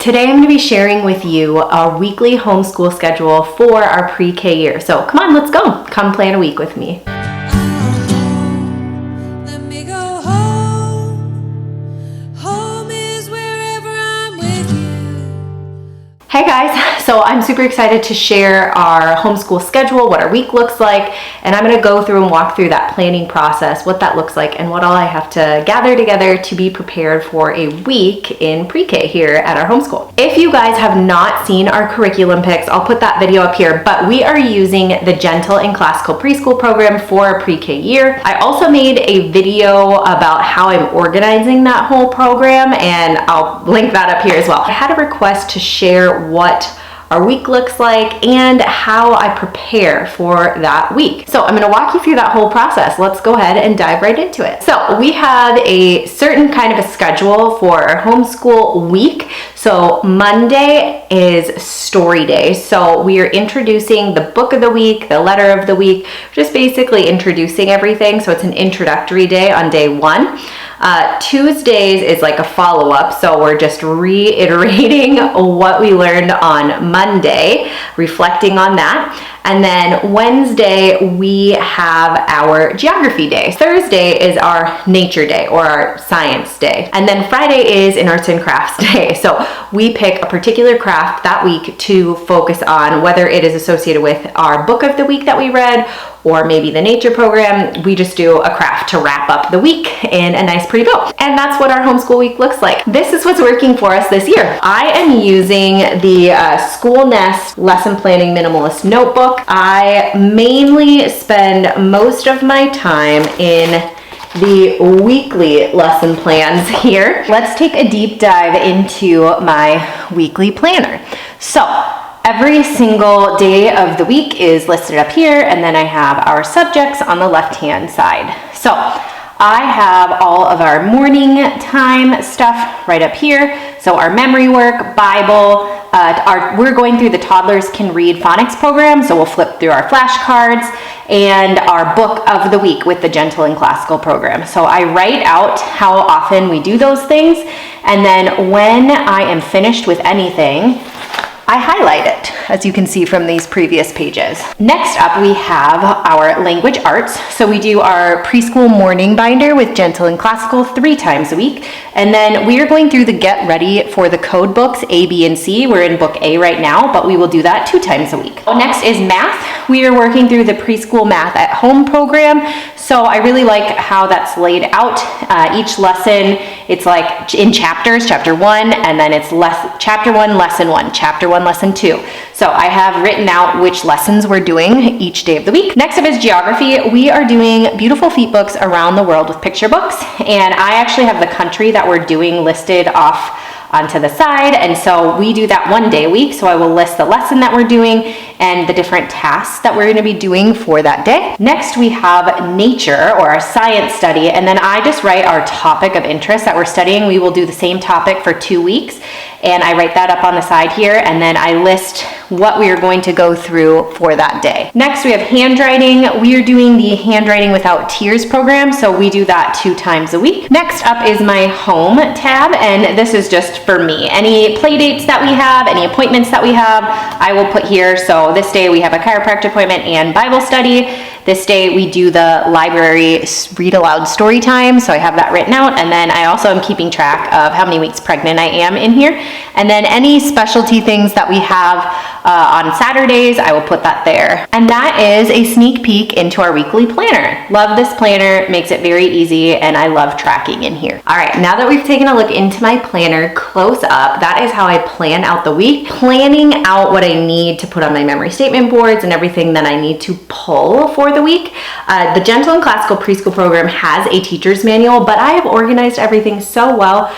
Today I'm going to be sharing with you our weekly homeschool schedule for our pre-K year. So come on, let's go. Come plan a week with me. Hey guys, so I'm super excited to share our homeschool schedule, what our week looks like, and I'm going to go through and walk through that planning process, what that looks like, and what all I have to gather together to be prepared for a week in pre-K here at our homeschool. If you guys have not seen our curriculum pics, I'll put that video up here, but we are using the Gentle and Classical Preschool program for our pre-K year. I also made a video about how I'm organizing that whole program, and I'll link that up here as well. I had a request to share what our week looks like and how I prepare for that week. So I'm going to walk you through that whole process. Let's go ahead and dive right into it. So we have a certain kind of a schedule for our homeschool week. So Monday is story day. So we are introducing the book of the week, the letter of the week, just basically introducing everything. So it's an introductory day on day one. Tuesdays is like a follow-up, so we're just reiterating what we learned on Monday, reflecting on that. And then Wednesday, we have our geography day. Thursday is our nature day or our science day. And then Friday is an arts and crafts day. So we pick a particular craft that week to focus on, whether it is associated with our book of the week that we read or maybe the nature program. We just do a craft to wrap up the week in a nice pretty bow. And that's what our homeschool week looks like. This is what's working for us this year. I am using the School Nest Lesson Planning Minimalist Notebook. I mainly spend most of my time in the weekly lesson plans here. Let's take a deep dive into my weekly planner. So every single day of the week is listed up here, and then I have our subjects on the left-hand side. So I have all of our morning time stuff right up here. So our memory work, Bible, we're going through the Toddlers Can Read Phonics program, so we'll flip through our flashcards, and our book of the week with the Gentle and Classical program. So I write out how often we do those things, and then when I am finished with anything, I highlight it, as you can see from these previous pages. Next up, we have our language arts. So we do our preschool morning binder with Gentle and Classical 3 times a week. And then we are going through the Get Ready for the Code books, A, B, and C. We're in book A right now, but we will do that 2 times a week. Next is math. We are working through the preschool math at home program. So I really like how that's laid out. Each lesson, it's like in chapters, chapter 1, and then it's chapter 1, lesson 1, chapter 1, lesson 2. So I have written out which lessons we're doing each day of the week. Next up is geography. We are doing beautiful feet books around the world with picture books, and I actually have the country that we're doing listed off onto the side, and so we do that 1 day a week. So I will list the lesson that we're doing and the different tasks that we're going to be doing for that day. Next, we have nature or our science study, and then I just write our topic of interest that we're studying. We will do the same topic for 2 weeks, and I write that up on the side here, and then I list what we are going to go through for that day. Next, we have handwriting. We are doing the Handwriting Without Tears program, so we do that 2 times a week. Next up is my home tab, and this is just for me. Any play dates that we have, any appointments that we have, I will put here. So this day we have a chiropractic appointment and Bible study. This day we do the library read aloud story time, so I have that written out, and then I also am keeping track of how many weeks pregnant I am in here. And then any specialty things that we have on Saturdays, I will put that there. And that is a sneak peek into our weekly planner. Love this planner, makes it very easy, and I love tracking in here. All right, now that we've taken a look into my planner close up, that is how I plan out the week, planning out what I need to put on my memory statement boards and everything that I need to pull for the week. The Gentle and Classical Preschool program has a teacher's manual, but I have organized everything so well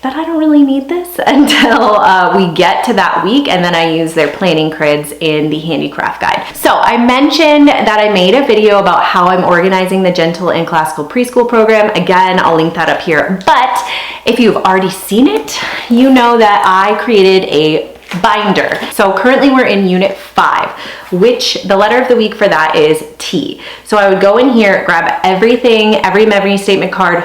that I don't really need this until we get to that week, and then I use their planning crids in the handicraft guide. So I mentioned that I made a video about how I'm organizing the Gentle and Classical Preschool program. Again, I'll link that up here, but if you've already seen it, you know that I created a binder. So currently we're in unit 5, which the letter of the week for that is T. So I would go in here, grab everything, every memory statement card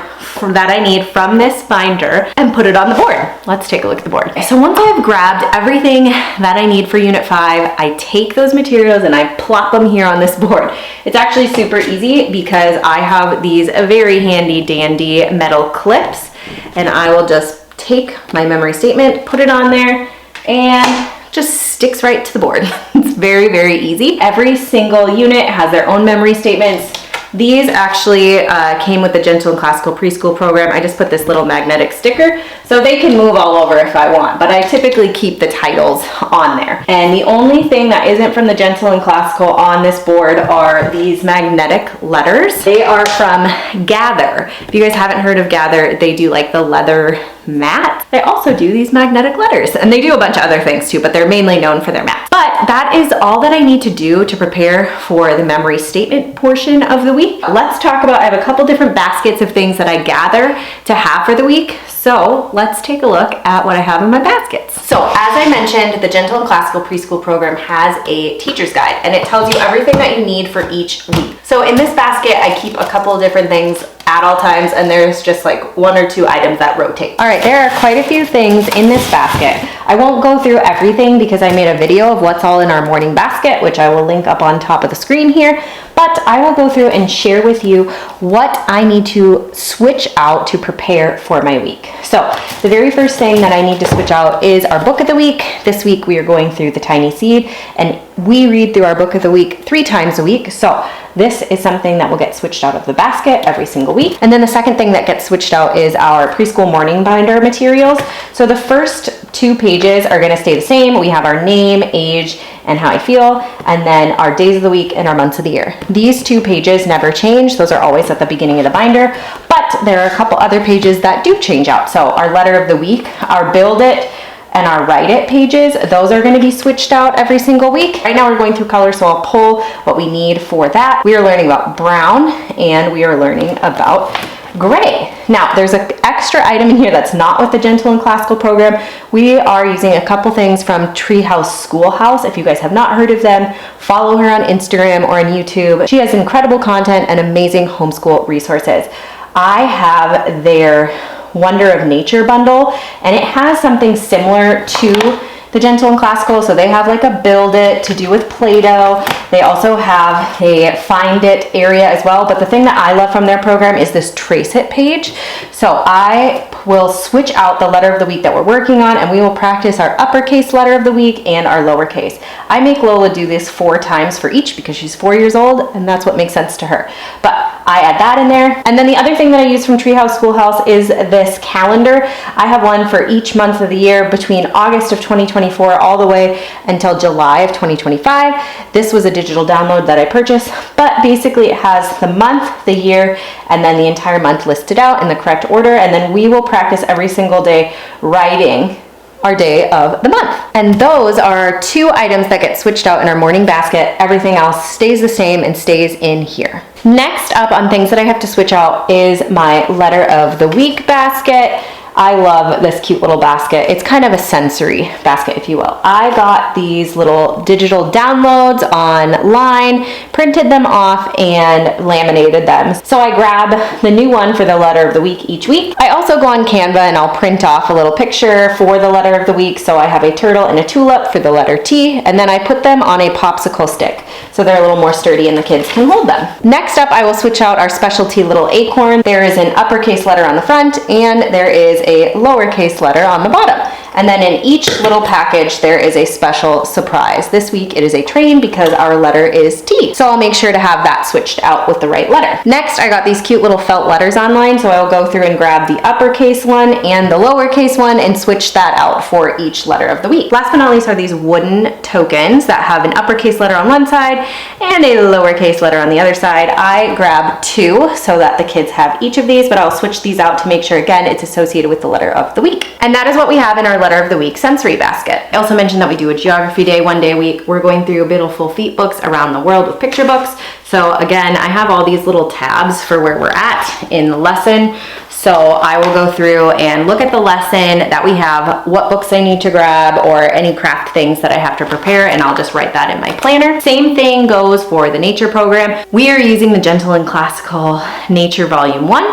that I need from this binder and put it on the board. Let's take a look at the board. So once I've grabbed everything that I need for Unit 5, I take those materials and I plop them here on this board. It's actually super easy because I have these very handy dandy metal clips, and I will just take my memory statement, put it on there, and just sticks right to the board. It's very, very easy. Every single unit has their own memory statements. These actually came with the Gentle and Classical Preschool program. I just put this little magnetic sticker so they can move all over if I want, but I typically keep the titles on there. And the only thing that isn't from the Gentle and Classical on this board are these magnetic letters. They are from Gather. If you guys haven't heard of Gather, they do like the leather mat. They also do these magnetic letters, and they do a bunch of other things too, but they're mainly known for their mats. But that is all that I need to do to prepare for the memory statement portion of the week. Let's talk about, I have a couple different baskets of things that I gather to have for the week. So let's take a look at what I have in my baskets. So as I mentioned, the Gentle and Classical Preschool program has a teacher's guide, and it tells you everything that you need for each week. So in this basket, I keep a couple of different things at all times, and there's just like 1 or 2 items that rotate. All right, there are quite a few things in this basket. I won't go through everything because I made a video of what's all in our morning basket, which I will link up on top of the screen here, but I will go through and share with you what I need to switch out to prepare for my week. So the very first thing that I need to switch out is our book of the week. This week we are going through The Tiny Seed, and we read through our book of the week 3 times a week. So this is something that will get switched out of the basket every single week. And then the second thing that gets switched out is our preschool morning binder materials. So the first 2 pages are gonna stay the same. We have our name, age, and how I feel, and then our days of the week and our months of the year. These 2 pages never change. Those are always at the beginning of the binder, but there are a couple other pages that do change out. So our letter of the week, our build it, and our write it pages, those are going to be switched out every single week. Right now we're going through color, so I'll pull what we need for that. We are learning about brown, and we are learning about gray. Now there's an extra item in here that's not with the Gentle and Classical program. We are using a couple things from Treehouse Schoolhouse. If you guys have not heard of them, follow her on Instagram or on YouTube. She has incredible content and amazing homeschool resources. I have their Wonder of Nature bundle, and it has something similar to the Gentle and Classical. So they have like a build it to do with Play-Doh. They also have a find it area as well. But the thing that I love from their program is this trace it page. So I will switch out the letter of the week that we're working on, and we will practice our uppercase letter of the week and our lowercase. I make Lola do this 4 times for each because she's 4 years old, and that's what makes sense to her. But I add that in there. And then the other thing that I use from Treehouse Schoolhouse is this calendar. I have one for each month of the year between August of 2024 all the way until July of 2025. This was a digital download that I purchased, but basically it has the month, the year, and then the entire month listed out in the correct order. And then we will practice every single day writing our day of the month. And those are 2 items that get switched out in our morning basket. Everything else stays the same and stays in here. Next up on things that I have to switch out is my letter of the week basket. I love this cute little basket. It's kind of a sensory basket, if you will. I got these little digital downloads online, printed them off, and laminated them. So I grab the new one for the letter of the week each week. I also go on Canva and I'll print off a little picture for the letter of the week. So I have a turtle and a tulip for the letter T, and then I put them on a popsicle stick so they're a little more sturdy and the kids can hold them. Next up, I will switch out our specialty little acorn. There is an uppercase letter on the front, and there is a lowercase letter on the bottom. And then in each little package, there is a special surprise. This week it is a train because our letter is T. So I'll make sure to have that switched out with the right letter. Next, I got these cute little felt letters online. So I will go through and grab the uppercase one and the lowercase one and switch that out for each letter of the week. Last but not least are these wooden tokens that have an uppercase letter on one side and a lowercase letter on the other side. I grab 2 so that the kids have each of these, but I'll switch these out to make sure, again, it's associated with the letter of the week. And that is what we have in our letter of the week sensory basket. I also mentioned that we do a geography day 1 day a week. We're going through Beautiful Feet books around the world with picture books. So again, I have all these little tabs for where we're at in the lesson. So I will go through and look at the lesson that we have, what books I need to grab, or any craft things that I have to prepare, and I'll just write that in my planner. Same thing goes for the nature program. We are using the Gentle and Classical Nature Volume 1.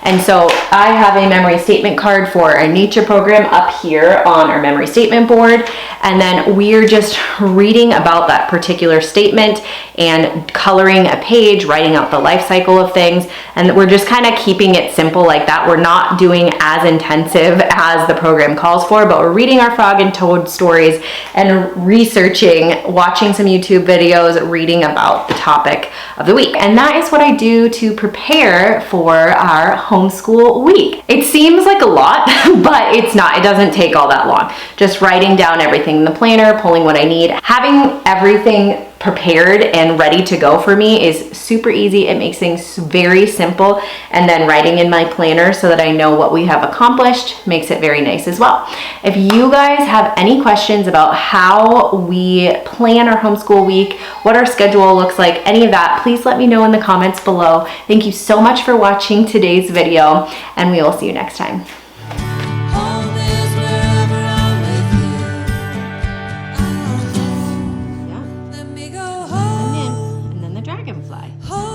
And so I have a memory statement card for our nature program up here on our memory statement board. And then we're just reading about that particular statement and coloring a page, writing out the life cycle of things. And we're just kind of keeping it simple like that. We're not doing as intensive as the program calls for, but we're reading our frog and toad stories and researching, watching some YouTube videos, reading about the topic of the week. And that is what I do to prepare for our homeschool week. It seems like a lot, but it's not. It doesn't take all that long. Just writing down everything in the planner, pulling what I need. Having everything prepared and ready to go for me is super easy. It makes things very simple. And then writing in my planner so that I know what we have accomplished makes it very nice as well. If you guys have any questions about how we plan our homeschool week, what our schedule looks like, any of that, please let me know in the comments below. Thank you so much for watching today's video, and we will see you next time. Dragonfly.